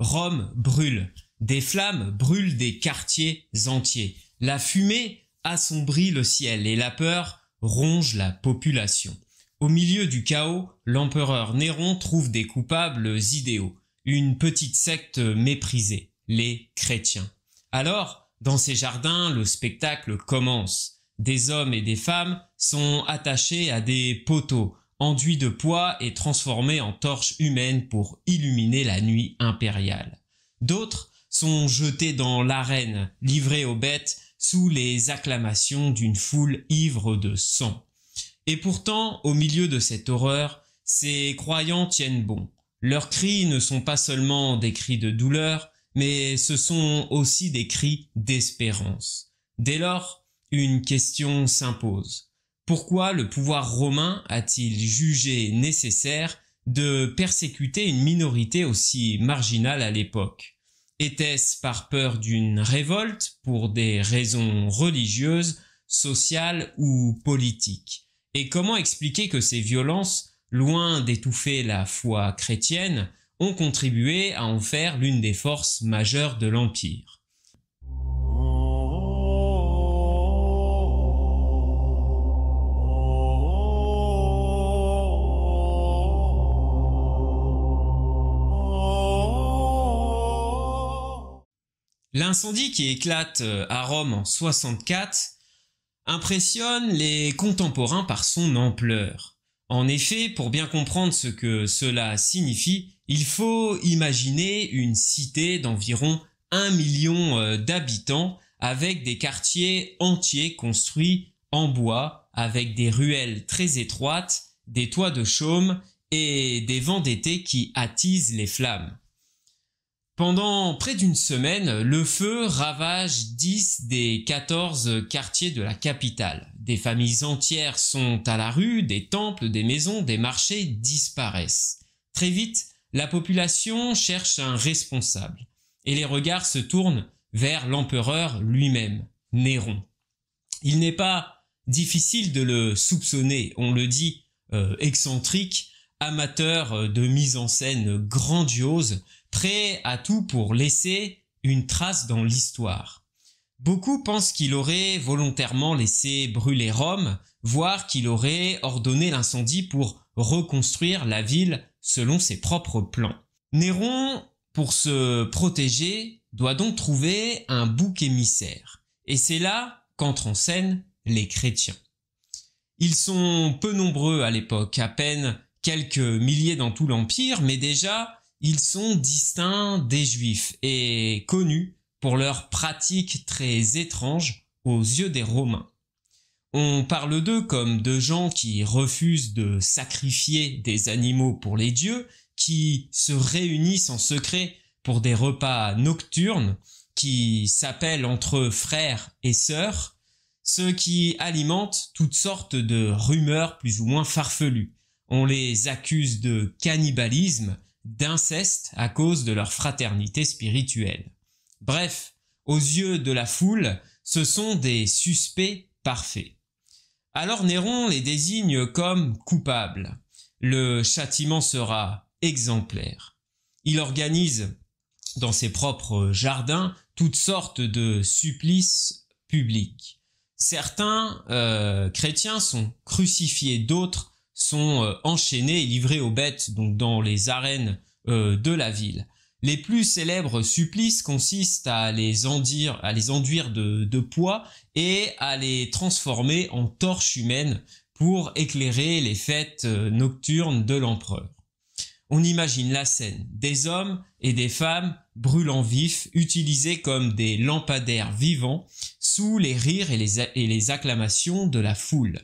Rome brûle. Des flammes brûlent des quartiers entiers. La fumée assombrit le ciel et la peur ronge la population. Au milieu du chaos, l'empereur Néron trouve des coupables idéaux, une petite secte méprisée, les chrétiens. Alors, dans ces jardins, le spectacle commence. Des hommes et des femmes sont attachés à des poteaux, enduits de poids et transformés en torches humaines pour illuminer la nuit impériale. D'autres sont jetés dans l'arène, livrés aux bêtes sous les acclamations d'une foule ivre de sang. Et pourtant, au milieu de cette horreur, ces croyants tiennent bon. Leurs cris ne sont pas seulement des cris de douleur, mais ce sont aussi des cris d'espérance. Dès lors, une question s'impose. Pourquoi le pouvoir romain a-t-il jugé nécessaire de persécuter une minorité aussi marginale à l'époque? Était-ce par peur d'une révolte pour des raisons religieuses, sociales ou politiques? Et comment expliquer que ces violences, loin d'étouffer la foi chrétienne, ont contribué à en faire l'une des forces majeures de l'Empire? L'incendie qui éclate à Rome en 64 impressionne les contemporains par son ampleur. En effet, pour bien comprendre ce que cela signifie, il faut imaginer une cité d'environ 1 million d'habitants avec des quartiers entiers construits en bois, avec des ruelles très étroites, des toits de chaume et des vents d'été qui attisent les flammes. Pendant près d'une semaine, le feu ravage 10 des 14 quartiers de la capitale. Des familles entières sont à la rue, des temples, des maisons, des marchés disparaissent. Très vite, la population cherche un responsable et les regards se tournent vers l'empereur lui-même, Néron. Il n'est pas difficile de le soupçonner, on le dit, excentrique, amateur de mise en scène grandiose, prêt à tout pour laisser une trace dans l'histoire. Beaucoup pensent qu'il aurait volontairement laissé brûler Rome, voire qu'il aurait ordonné l'incendie pour reconstruire la ville selon ses propres plans. Néron, pour se protéger, doit donc trouver un bouc émissaire. Et c'est là qu'entrent en scène les chrétiens. Ils sont peu nombreux à l'époque, à peine quelques milliers dans tout l'Empire, mais déjà, ils sont distincts des Juifs et connus pour leurs pratiques très étranges aux yeux des Romains. On parle d'eux comme de gens qui refusent de sacrifier des animaux pour les dieux, qui se réunissent en secret pour des repas nocturnes, qui s'appellent entre frères et sœurs, ceux qui alimentent toutes sortes de rumeurs plus ou moins farfelues. On les accuse de cannibalisme, d'inceste à cause de leur fraternité spirituelle. Bref, aux yeux de la foule, ce sont des suspects parfaits. Alors Néron les désigne comme coupables. Le châtiment sera exemplaire. Il organise dans ses propres jardins toutes sortes de supplices publics. Certains chrétiens sont crucifiés, d'autres sont enchaînés et livrés aux bêtes, donc dans les arènes de la ville. Les plus célèbres supplices consistent à les enduire de poids et à les transformer en torches humaines pour éclairer les fêtes nocturnes de l'empereur. On imagine la scène, des hommes et des femmes brûlant vifs, utilisés comme des lampadaires vivants, sous les rires et les acclamations de la foule.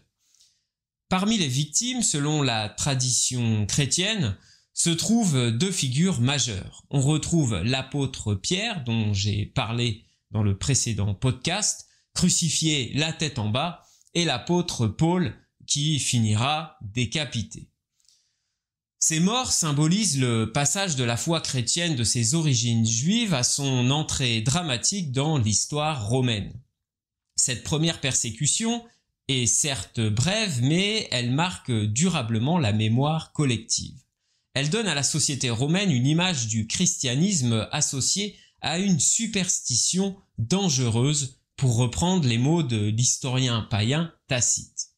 Parmi les victimes, selon la tradition chrétienne, se trouvent deux figures majeures. On retrouve l'apôtre Pierre, dont j'ai parlé dans le précédent podcast, crucifié la tête en bas, et l'apôtre Paul, qui finira décapité. Ces morts symbolisent le passage de la foi chrétienne de ses origines juives à son entrée dramatique dans l'histoire romaine. Cette première persécution est certes brève, mais elle marque durablement la mémoire collective. elle donne à la société romaine une image du christianisme associée à une superstition dangereuse, pour reprendre les mots de l'historien païen Tacite.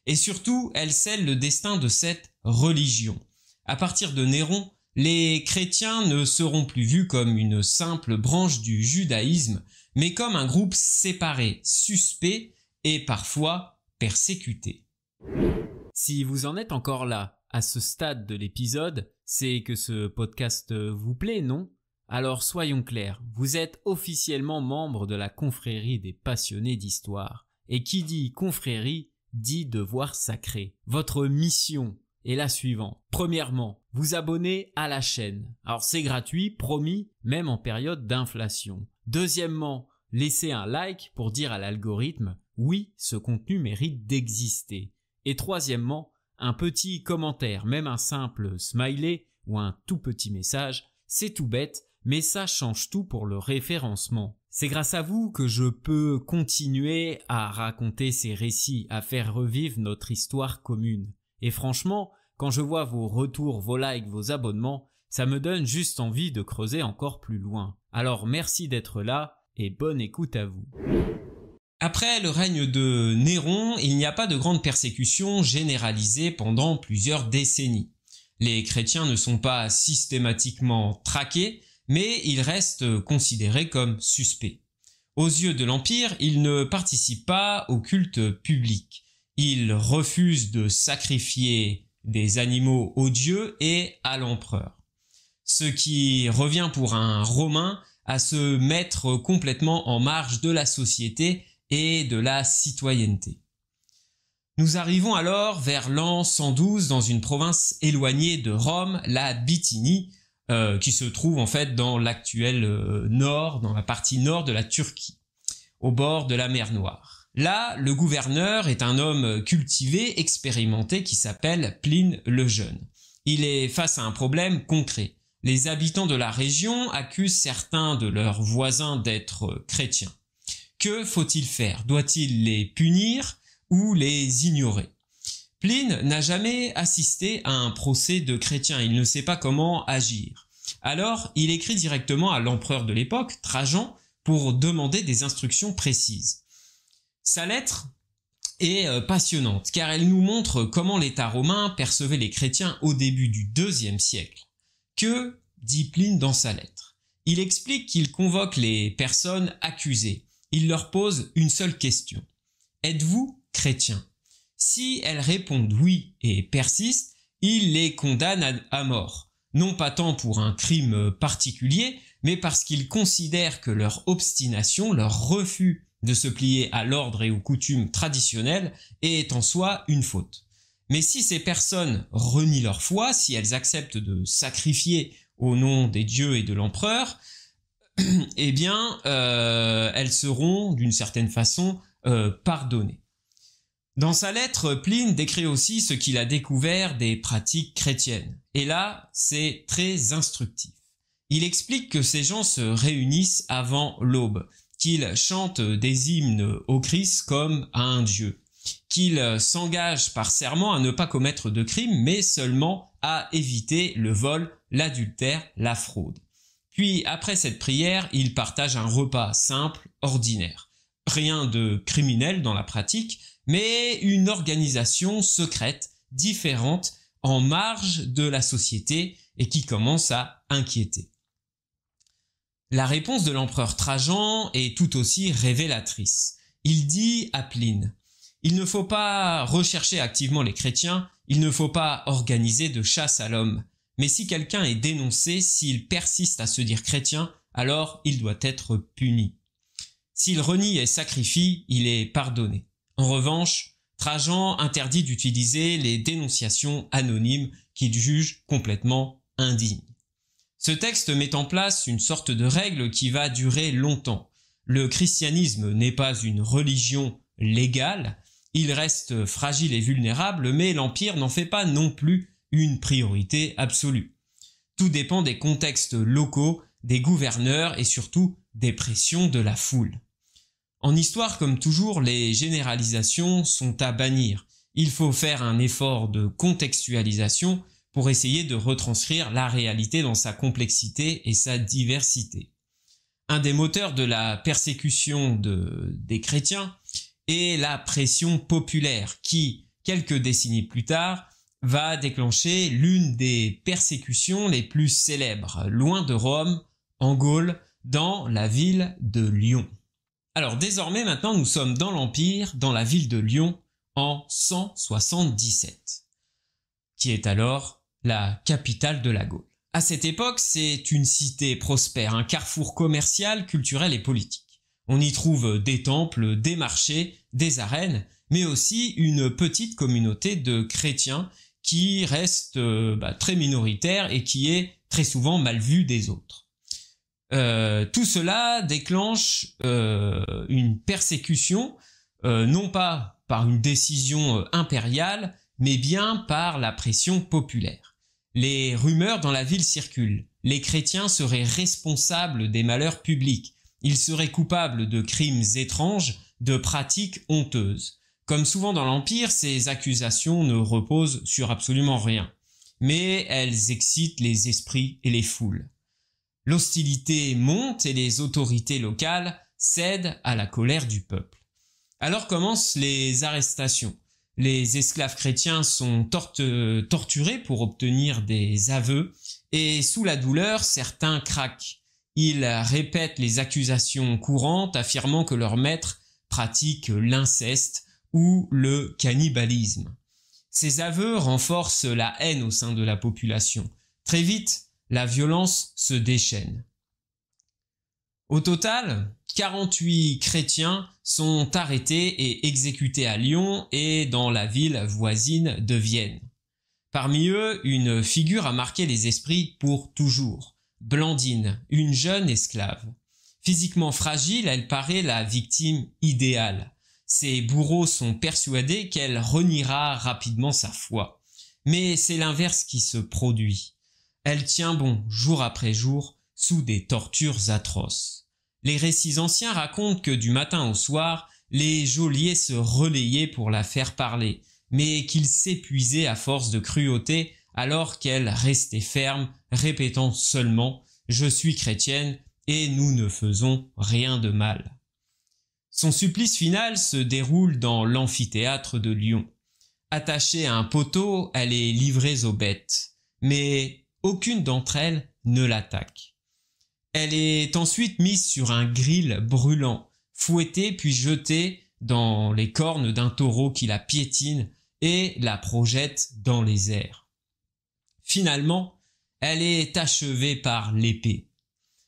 Et surtout, elle scelle le destin de cette religion. À partir de Néron, les chrétiens ne seront plus vus comme une simple branche du judaïsme, mais comme un groupe séparé, suspect et parfois persécuté. Si vous en êtes encore là, à ce stade de l'épisode, c'est que ce podcast vous plaît, non ? Alors soyons clairs, vous êtes officiellement membre de la confrérie des passionnés d'histoire. Et qui dit confrérie, dit devoir sacré. Votre mission est la suivante. Premièrement, vous abonner à la chaîne. Alors c'est gratuit, promis, même en période d'inflation. Deuxièmement, laissez un like pour dire à l'algorithme « Oui, ce contenu mérite d'exister ». Et troisièmement, un petit commentaire, même un simple smiley ou un tout petit message, c'est tout bête, mais ça change tout pour le référencement. C'est grâce à vous que je peux continuer à raconter ces récits, à faire revivre notre histoire commune. Et franchement, quand je vois vos retours, vos likes, vos abonnements, ça me donne juste envie de creuser encore plus loin. Alors merci d'être là et bonne écoute à vous. Après le règne de Néron, il n'y a pas de grande persécution généralisée pendant plusieurs décennies. Les chrétiens ne sont pas systématiquement traqués, mais ils restent considérés comme suspects. Aux yeux de l'Empire, ils ne participent pas au culte public. Ils refusent de sacrifier des animaux aux dieux et à l'empereur. Ce qui revient pour un Romain à se mettre complètement en marge de la société et de la citoyenneté. Nous arrivons alors vers l'an 112 dans une province éloignée de Rome, la Bithynie, qui se trouve en fait dans l'actuel nord, dans la partie nord de la Turquie, au bord de la mer Noire. Là, le gouverneur est un homme cultivé, expérimenté, qui s'appelle Pline le Jeune. Il est face à un problème concret. Les habitants de la région accusent certains de leurs voisins d'être chrétiens. Que faut-il faire? Doit-il les punir ou les ignorer? Pline n'a jamais assisté à un procès de chrétiens, il ne sait pas comment agir. Alors, il écrit directement à l'empereur de l'époque, Trajan, pour demander des instructions précises. Sa lettre est passionnante, car elle nous montre comment l'État romain percevait les chrétiens au début du IIe siècle. Que dit Pline dans sa lettre? Il explique qu'il convoque les personnes accusées. Il leur pose une seule question. Êtes-vous chrétien? Si elles répondent oui et persistent, il les condamne à mort. Non pas tant pour un crime particulier, mais parce qu'il considère que leur obstination, leur refus de se plier à l'ordre et aux coutumes traditionnelles est en soi une faute. Mais si ces personnes renient leur foi, si elles acceptent de sacrifier au nom des dieux et de l'empereur, eh bien, elles seront d'une certaine façon pardonnées. Dans sa lettre, Pline décrit aussi ce qu'il a découvert des pratiques chrétiennes. Et là, c'est très instructif. Il explique que ces gens se réunissent avant l'aube, qu'ils chantent des hymnes au Christ comme à un dieu, qu'ils s'engagent par serment à ne pas commettre de crimes, mais seulement à éviter le vol, l'adultère, la fraude. Puis, après cette prière, ils partagent un repas simple, ordinaire. Rien de criminel dans la pratique, mais une organisation secrète, différente, en marge de la société et qui commence à inquiéter. La réponse de l'empereur Trajan est tout aussi révélatrice. Il dit à Pline « Il ne faut pas rechercher activement les chrétiens, il ne faut pas organiser de chasse à l'homme. Mais si quelqu'un est dénoncé, s'il persiste à se dire chrétien, alors il doit être puni. S'il renie et sacrifie, il est pardonné. En revanche, Trajan interdit d'utiliser les dénonciations anonymes qu'il juge complètement indignes. Ce texte met en place une sorte de règle qui va durer longtemps. Le christianisme n'est pas une religion légale, il reste fragile et vulnérable, mais l'Empire n'en fait pas non plus une priorité absolue. Tout dépend des contextes locaux, des gouverneurs et surtout des pressions de la foule. En histoire, comme toujours, les généralisations sont à bannir. Il faut faire un effort de contextualisation pour essayer de retranscrire la réalité dans sa complexité et sa diversité. Un des moteurs de la persécution des chrétiens est la pression populaire qui, quelques décennies plus tard, va déclencher l'une des persécutions les plus célèbres, loin de Rome, en Gaule, dans la ville de Lyon. Alors désormais maintenant nous sommes dans l'Empire, dans la ville de Lyon, en 177, qui est alors la capitale de la Gaule. À cette époque, c'est une cité prospère, un carrefour commercial, culturel et politique. On y trouve des temples, des marchés, des arènes, mais aussi une petite communauté de chrétiens qui reste très minoritaire et qui est très souvent mal vue des autres. Tout cela déclenche une persécution, non pas par une décision impériale, mais bien par la pression populaire. Les rumeurs dans la ville circulent. Les chrétiens seraient responsables des malheurs publics. Ils seraient coupables de crimes étranges, de pratiques honteuses. Comme souvent dans l'Empire, ces accusations ne reposent sur absolument rien, mais elles excitent les esprits et les foules. L'hostilité monte et les autorités locales cèdent à la colère du peuple. Alors commencent les arrestations. Les esclaves chrétiens sont torturés pour obtenir des aveux, et sous la douleur, certains craquent. Ils répètent les accusations courantes, affirmant que leur maître pratique l'inceste ou le cannibalisme. Ces aveux renforcent la haine au sein de la population. Très vite, la violence se déchaîne. Au total, 48 chrétiens sont arrêtés et exécutés à Lyon et dans la ville voisine de Vienne. Parmi eux, une figure a marqué les esprits pour toujours. Blandine, une jeune esclave. Physiquement fragile, elle paraît la victime idéale. Ses bourreaux sont persuadés qu'elle reniera rapidement sa foi. Mais c'est l'inverse qui se produit. Elle tient bon jour après jour sous des tortures atroces. Les récits anciens racontent que du matin au soir, les geôliers se relayaient pour la faire parler, mais qu'ils s'épuisaient à force de cruauté alors qu'elle restait ferme, répétant seulement « Je suis chrétienne et nous ne faisons rien de mal ». Son supplice final se déroule dans l'amphithéâtre de Lyon. Attachée à un poteau, elle est livrée aux bêtes, mais aucune d'entre elles ne l'attaque. Elle est ensuite mise sur un gril brûlant, fouettée puis jetée dans les cornes d'un taureau qui la piétine et la projette dans les airs. Finalement, elle est achevée par l'épée.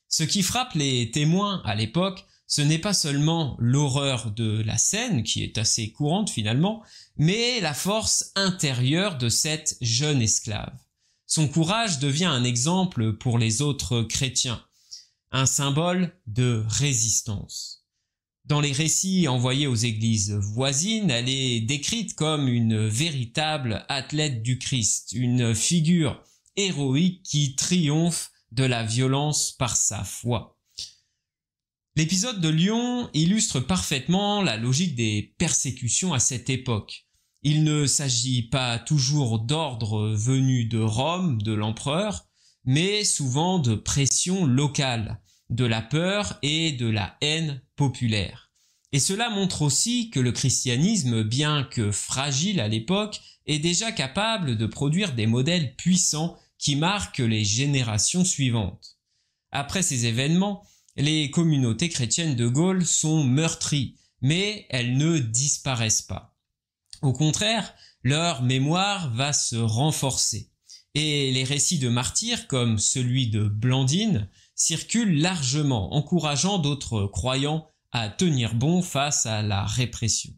Ce qui frappe les témoins à l'époque, ce n'est pas seulement l'horreur de la scène, qui est assez courante finalement, mais la force intérieure de cette jeune esclave. Son courage devient un exemple pour les autres chrétiens, un symbole de résistance. Dans les récits envoyés aux églises voisines, elle est décrite comme une véritable athlète du Christ, une figure héroïque qui triomphe de la violence par sa foi. L'épisode de Lyon illustre parfaitement la logique des persécutions à cette époque. Il ne s'agit pas toujours d'ordre venu de Rome, de l'empereur, mais souvent de pression locale, de la peur et de la haine populaire. Et cela montre aussi que le christianisme, bien que fragile à l'époque, est déjà capable de produire des modèles puissants qui marquent les générations suivantes. Après ces événements, les communautés chrétiennes de Gaule sont meurtries, mais elles ne disparaissent pas. Au contraire, leur mémoire va se renforcer. Et les récits de martyrs, comme celui de Blandine, circulent largement, encourageant d'autres croyants à tenir bon face à la répression.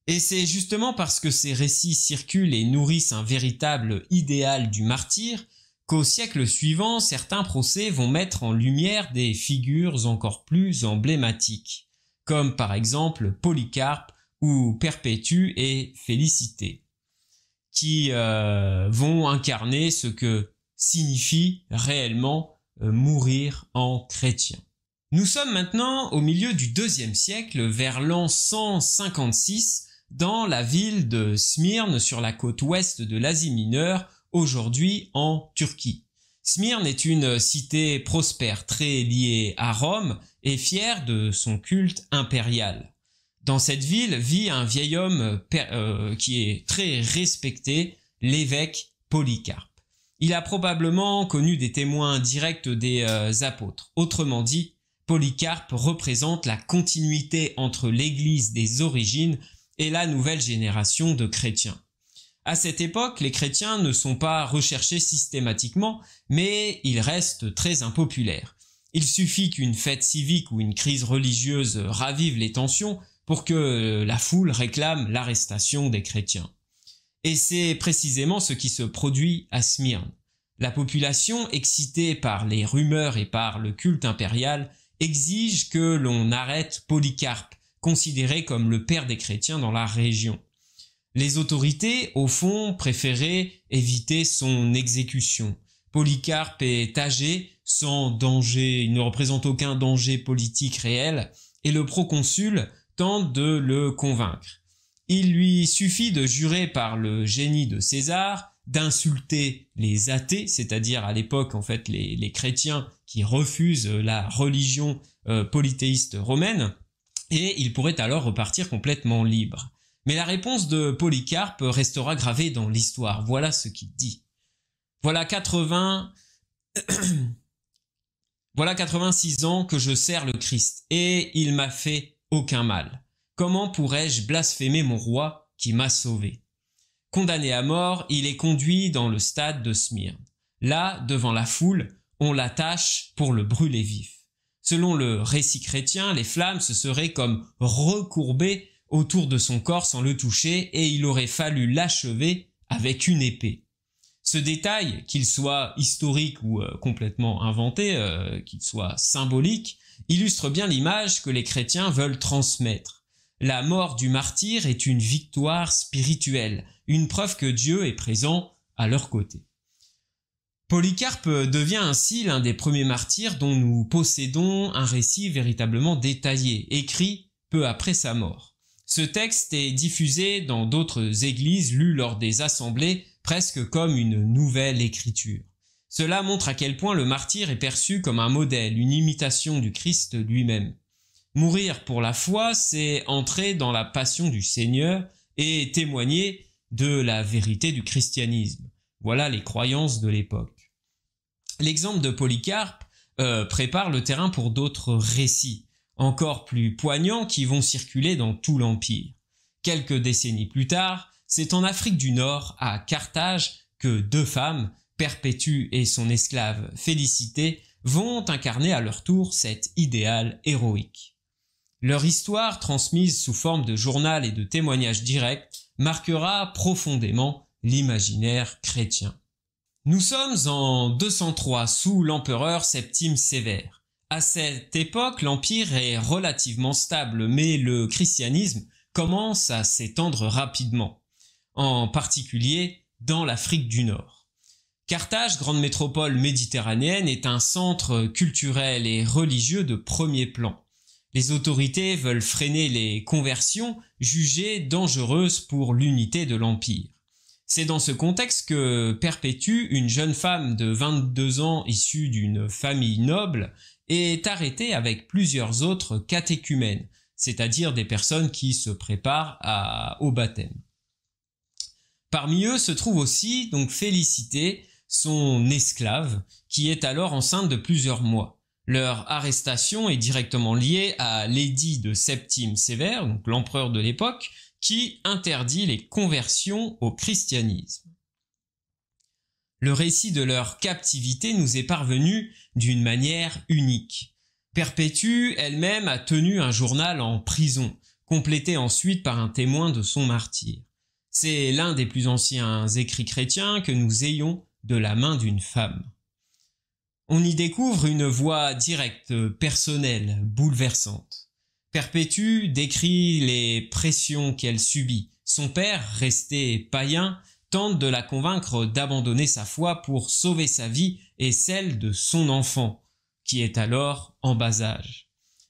Et c'est justement parce que ces récits circulent et nourrissent un véritable idéal du martyr qu'au siècle suivant, certains procès vont mettre en lumière des figures encore plus emblématiques, comme par exemple Polycarpe ou Perpétue et Félicité, qui vont incarner ce que signifie réellement mourir en chrétien. Nous sommes maintenant au milieu du IIe siècle, vers l'an 156, dans la ville de Smyrne sur la côte ouest de l'Asie mineure, aujourd'hui en Turquie. Smyrne est une cité prospère très liée à Rome et fière de son culte impérial. Dans cette ville vit un vieil homme qui est très respecté, l'évêque Polycarpe. Il a probablement connu des témoins directs des apôtres. Autrement dit, Polycarpe représente la continuité entre l'Église des origines et la nouvelle génération de chrétiens. À cette époque, les chrétiens ne sont pas recherchés systématiquement, mais ils restent très impopulaires. Il suffit qu'une fête civique ou une crise religieuse ravive les tensions pour que la foule réclame l'arrestation des chrétiens. Et c'est précisément ce qui se produit à Smyrne. La population, excitée par les rumeurs et par le culte impérial, exige que l'on arrête Polycarpe, considéré comme le père des chrétiens dans la région. Les autorités, au fond, préféraient éviter son exécution. Polycarpe est âgé, sans danger, il ne représente aucun danger politique réel, et le proconsul tente de le convaincre. Il lui suffit de jurer par le génie de César, d'insulter les athées, c'est-à-dire à l'époque en fait les chrétiens qui refusent la religion polythéiste romaine, et il pourrait alors repartir complètement libre. Mais la réponse de Polycarpe restera gravée dans l'histoire. Voilà ce qu'il dit. Voilà 86 ans que je sers le Christ, et il m'a fait aucun mal. Comment pourrais-je blasphémer mon roi qui m'a sauvé? Condamné à mort, il est conduit dans le stade de Smyrne. Là, devant la foule, on l'attache pour le brûler vif. Selon le récit chrétien, les flammes se seraient comme recourbées autour de son corps sans le toucher, et il aurait fallu l'achever avec une épée. Ce détail, qu'il soit historique ou complètement inventé, qu'il soit symbolique, illustre bien l'image que les chrétiens veulent transmettre. La mort du martyr est une victoire spirituelle, une preuve que Dieu est présent à leur côté. Polycarpe devient ainsi l'un des premiers martyrs dont nous possédons un récit véritablement détaillé, écrit peu après sa mort. Ce texte est diffusé dans d'autres églises, lu lors des assemblées, presque comme une nouvelle écriture. Cela montre à quel point le martyr est perçu comme un modèle, une imitation du Christ lui-même. Mourir pour la foi, c'est entrer dans la passion du Seigneur et témoigner de la vérité du christianisme. Voilà les croyances de l'époque. L'exemple de Polycarpe prépare le terrain pour d'autres récits, encore plus poignants, qui vont circuler dans tout l'Empire. Quelques décennies plus tard, c'est en Afrique du Nord, à Carthage, que deux femmes, Perpétue et son esclave Félicité, vont incarner à leur tour cet idéal héroïque. Leur histoire, transmise sous forme de journal et de témoignages directs, marquera profondément l'imaginaire chrétien. Nous sommes en 203 sous l'empereur Septime Sévère. À cette époque, l'Empire est relativement stable, mais le christianisme commence à s'étendre rapidement, en particulier dans l'Afrique du Nord. Carthage, grande métropole méditerranéenne, est un centre culturel et religieux de premier plan. Les autorités veulent freiner les conversions jugées dangereuses pour l'unité de l'Empire. C'est dans ce contexte que Perpétue, une jeune femme de 22 ans issue d'une famille noble, est arrêtée avec plusieurs autres catéchumènes, c'est-à-dire des personnes qui se préparent au baptême. Parmi eux se trouve aussi donc Félicité, son esclave, qui est alors enceinte de plusieurs mois. Leur arrestation est directement liée à l'édit de Septime Sévère, donc l'empereur de l'époque, qui interdit les conversions au christianisme. Le récit de leur captivité nous est parvenu d'une manière unique. Perpétue elle-même a tenu un journal en prison, complété ensuite par un témoin de son martyre. C'est l'un des plus anciens écrits chrétiens que nous ayons de la main d'une femme. On y découvre une voix directe, personnelle, bouleversante. Perpétue décrit les pressions qu'elle subit. Son père, resté païen, tente de la convaincre d'abandonner sa foi pour sauver sa vie et celle de son enfant, qui est alors en bas âge.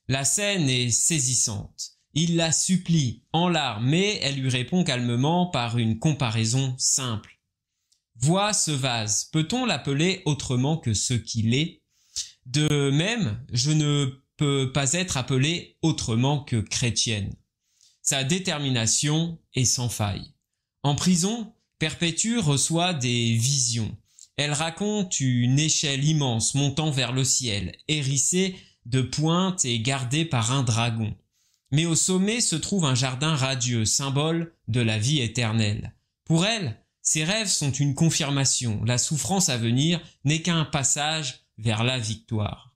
La scène est saisissante. Il la supplie en larmes, mais elle lui répond calmement par une comparaison simple. Vois ce vase, peut-on l'appeler autrement que ce qu'il est? De même, je ne peux pas être appelée autrement que chrétienne. Sa détermination est sans faille. En prison, Perpétue reçoit des visions. Elle raconte une échelle immense montant vers le ciel, hérissée de pointes et gardée par un dragon. Mais au sommet se trouve un jardin radieux, symbole de la vie éternelle. Pour elle, ses rêves sont une confirmation. La souffrance à venir n'est qu'un passage vers la victoire.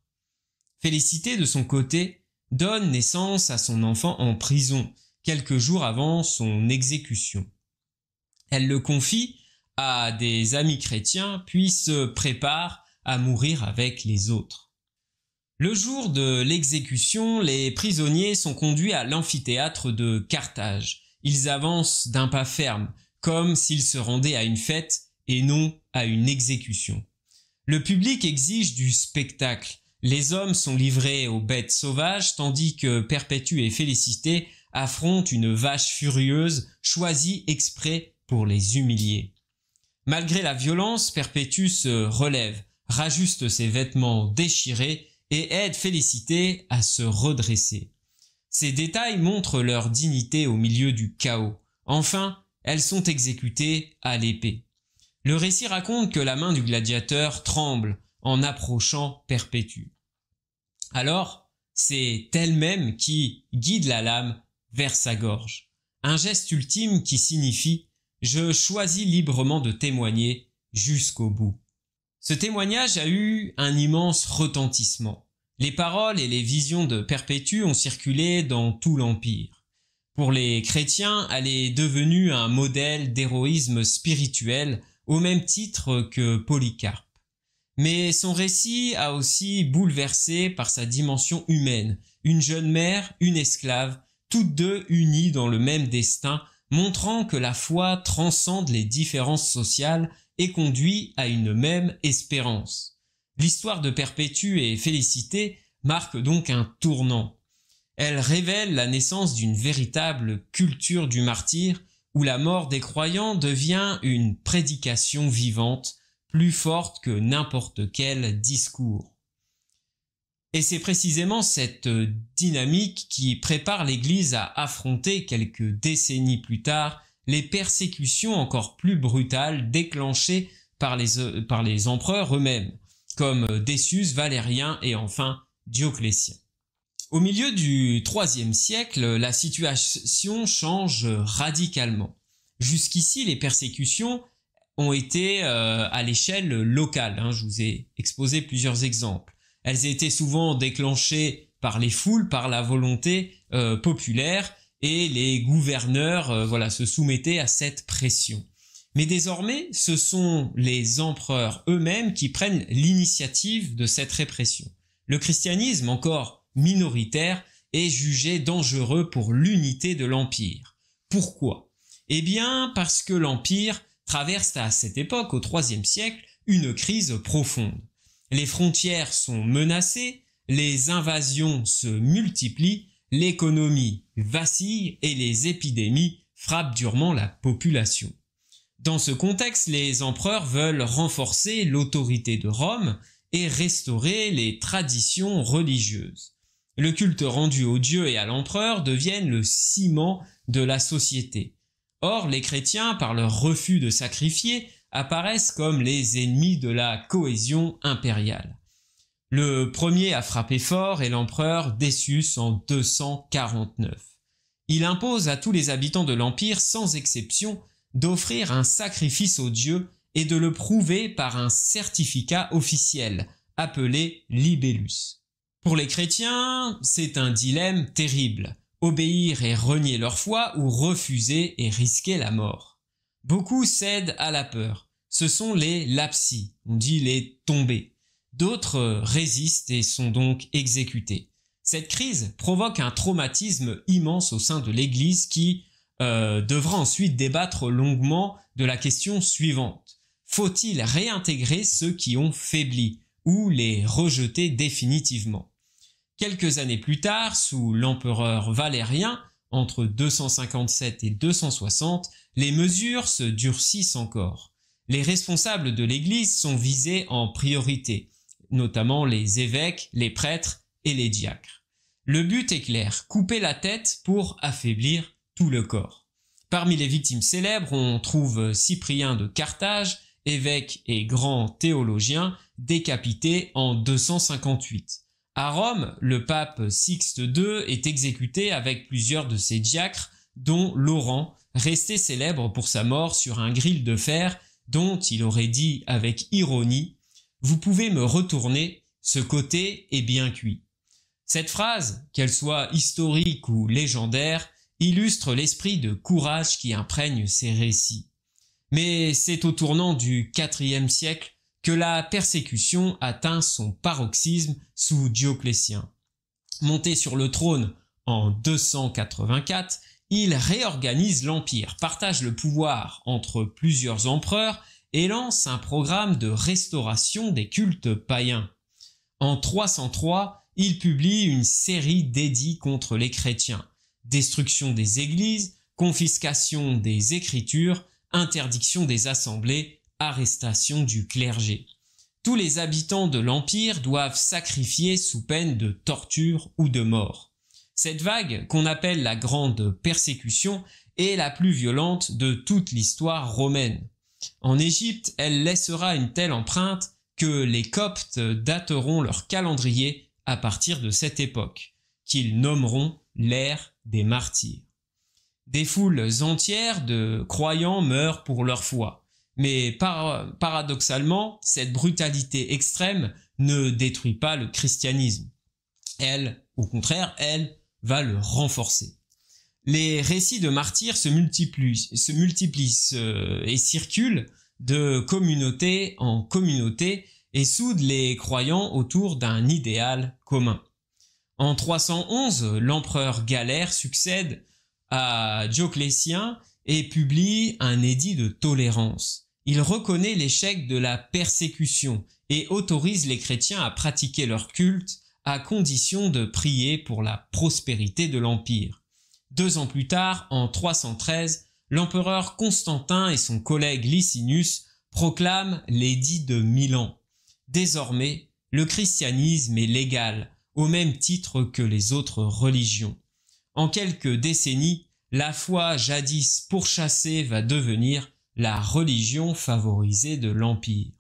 Félicité, de son côté, donne naissance à son enfant en prison, quelques jours avant son exécution. Elle le confie à des amis chrétiens, puis se prépare à mourir avec les autres. Le jour de l'exécution, les prisonniers sont conduits à l'amphithéâtre de Carthage. Ils avancent d'un pas ferme, comme s'ils se rendaient à une fête et non à une exécution. Le public exige du spectacle. Les hommes sont livrés aux bêtes sauvages, tandis que Perpétue et Félicité affrontent une vache furieuse choisie exprès pour les humilier. Malgré la violence, Perpétue se relève, rajuste ses vêtements déchirés et aide Félicité à se redresser. Ces détails montrent leur dignité au milieu du chaos. Enfin, elles sont exécutées à l'épée. Le récit raconte que la main du gladiateur tremble en approchant Perpétue. Alors, c'est elle-même qui guide la lame vers sa gorge. Un geste ultime qui signifie « Je choisis librement de témoigner jusqu'au bout ». Ce témoignage a eu un immense retentissement. Les paroles et les visions de Perpétue ont circulé dans tout l'Empire. Pour les chrétiens, elle est devenue un modèle d'héroïsme spirituel au même titre que Polycarpe. Mais son récit a aussi bouleversé par sa dimension humaine, une jeune mère, une esclave, toutes deux unies dans le même destin, montrant que la foi transcende les différences sociales et conduit à une même espérance. L'histoire de Perpétue et Félicité marque donc un tournant. Elle révèle la naissance d'une véritable culture du martyr où la mort des croyants devient une prédication vivante, plus forte que n'importe quel discours. Et c'est précisément cette dynamique qui prépare l'Église à affronter quelques décennies plus tard les persécutions encore plus brutales déclenchées par les empereurs eux-mêmes, comme Décius, Valérien et enfin Dioclétien. Au milieu du IIIe siècle, la situation change radicalement. Jusqu'ici, les persécutions ont été à l'échelle locale. Je vous ai exposé plusieurs exemples. Elles étaient souvent déclenchées par les foules, par la volonté populaire, et les gouverneurs se soumettaient à cette pression. Mais désormais, ce sont les empereurs eux-mêmes qui prennent l'initiative de cette répression. Le christianisme, encore minoritaire, est jugé dangereux pour l'unité de l'Empire. Pourquoi? Eh bien, parce que l'Empire traverse à cette époque, au IIIe siècle, une crise profonde. Les frontières sont menacées, les invasions se multiplient, l'économie vacille et les épidémies frappent durement la population. Dans ce contexte, les empereurs veulent renforcer l'autorité de Rome et restaurer les traditions religieuses. Le culte rendu aux dieux et à l'empereur deviennent le ciment de la société. Or, les chrétiens, par leur refus de sacrifier, apparaissent comme les ennemis de la cohésion impériale. Le premier à frapper fort est l'empereur Décius en 249. Il impose à tous les habitants de l'Empire, sans exception, d'offrir un sacrifice aux dieux et de le prouver par un certificat officiel, appelé libellus. Pour les chrétiens, c'est un dilemme terrible. Obéir et renier leur foi ou refuser et risquer la mort. Beaucoup cèdent à la peur. Ce sont les lapsi, on dit les tombés. D'autres résistent et sont donc exécutés. Cette crise provoque un traumatisme immense au sein de l'Église qui devra ensuite débattre longuement de la question suivante. Faut-il réintégrer ceux qui ont faibli ou les rejeter définitivement? Quelques années plus tard, sous l'empereur Valérien, entre 257 et 260, les mesures se durcissent encore. Les responsables de l'Église sont visés en priorité, notamment les évêques, les prêtres et les diacres. Le but est clair, couper la tête pour affaiblir tout le corps. Parmi les victimes célèbres, on trouve Cyprien de Carthage, évêque et grand théologien, décapité en 258. À Rome, le pape Sixte II est exécuté avec plusieurs de ses diacres, dont Laurent, resté célèbre pour sa mort sur un gril de fer dont il aurait dit avec ironie « Vous pouvez me retourner, ce côté est bien cuit ». Cette phrase, qu'elle soit historique ou légendaire, illustre l'esprit de courage qui imprègne ces récits. Mais c'est au tournant du IVe siècle que la persécution atteint son paroxysme sous Dioclétien. Monté sur le trône en 284, il réorganise l'empire, partage le pouvoir entre plusieurs empereurs et lance un programme de restauration des cultes païens. En 303, il publie une série d'édits contre les chrétiens, destruction des églises, confiscation des écritures, interdiction des assemblées, arrestation du clergé. Tous les habitants de l'empire doivent sacrifier sous peine de torture ou de mort. Cette vague, qu'on appelle la Grande Persécution, est la plus violente de toute l'histoire romaine. En Égypte, elle laissera une telle empreinte que les Coptes dateront leur calendrier à partir de cette époque, qu'ils nommeront l'ère des martyrs. Des foules entières de croyants meurent pour leur foi, mais paradoxalement, cette brutalité extrême ne détruit pas le christianisme. Elle, au contraire, elle va le renforcer. Les récits de martyrs se multiplient et circulent de communauté en communauté et soudent les croyants autour d'un idéal commun. En 311, l'empereur Galère succède à Dioclétien et publie un édit de tolérance. Il reconnaît l'échec de la persécution et autorise les chrétiens à pratiquer leur culte à condition de prier pour la prospérité de l'empire. 2 ans plus tard, en 313, l'empereur Constantin et son collègue Licinius proclament l'édit de Milan. Désormais, le christianisme est légal, au même titre que les autres religions. En quelques décennies, la foi jadis pourchassée va devenir la religion favorisée de l'Empire.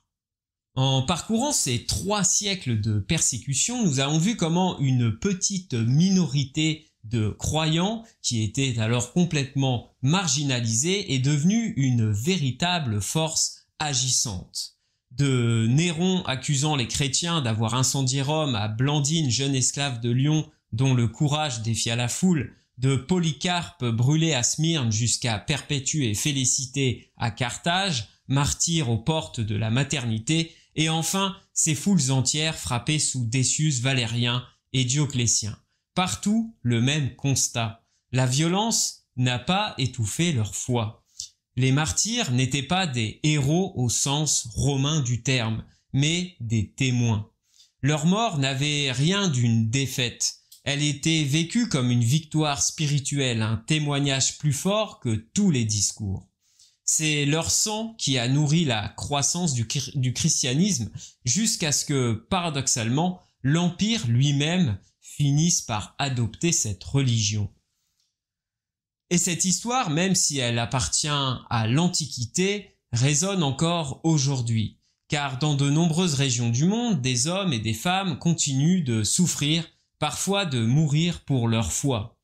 En parcourant ces 3 siècles de persécution, nous avons vu comment une petite minorité de croyants, qui étaient alors complètement marginalisés, est devenue une véritable force agissante. De Néron accusant les chrétiens d'avoir incendié Rome à Blandine, jeune esclave de Lyon, dont le courage défia la foule, de Polycarpe brûlé à Smyrne jusqu'à Perpétue et Félicité à Carthage, martyr aux portes de la maternité, et enfin ces foules entières frappées sous Décius, Valérien et Dioclétien. Partout, le même constat. La violence n'a pas étouffé leur foi. Les martyrs n'étaient pas des héros au sens romain du terme, mais des témoins. Leur mort n'avait rien d'une défaite. Elle était vécue comme une victoire spirituelle, un témoignage plus fort que tous les discours. C'est leur sang qui a nourri la croissance du christianisme jusqu'à ce que, paradoxalement, l'Empire lui-même finisse par adopter cette religion. Et cette histoire, même si elle appartient à l'Antiquité, résonne encore aujourd'hui, car dans de nombreuses régions du monde, des hommes et des femmes continuent de souffrir, parfois de mourir pour leur foi.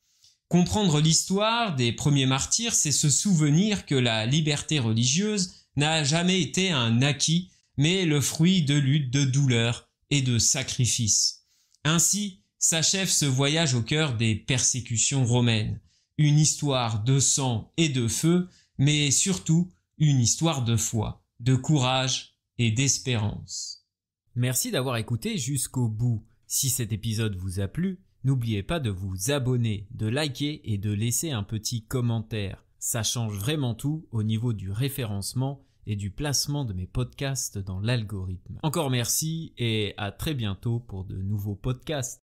Comprendre l'histoire des premiers martyrs, c'est se souvenir que la liberté religieuse n'a jamais été un acquis, mais le fruit de luttes, de douleurs et de sacrifices. Ainsi s'achève ce voyage au cœur des persécutions romaines. Une histoire de sang et de feu, mais surtout une histoire de foi, de courage et d'espérance. Merci d'avoir écouté jusqu'au bout. Si cet épisode vous a plu, n'oubliez pas de vous abonner, de liker et de laisser un petit commentaire. Ça change vraiment tout au niveau du référencement et du placement de mes podcasts dans l'algorithme. Encore merci et à très bientôt pour de nouveaux podcasts.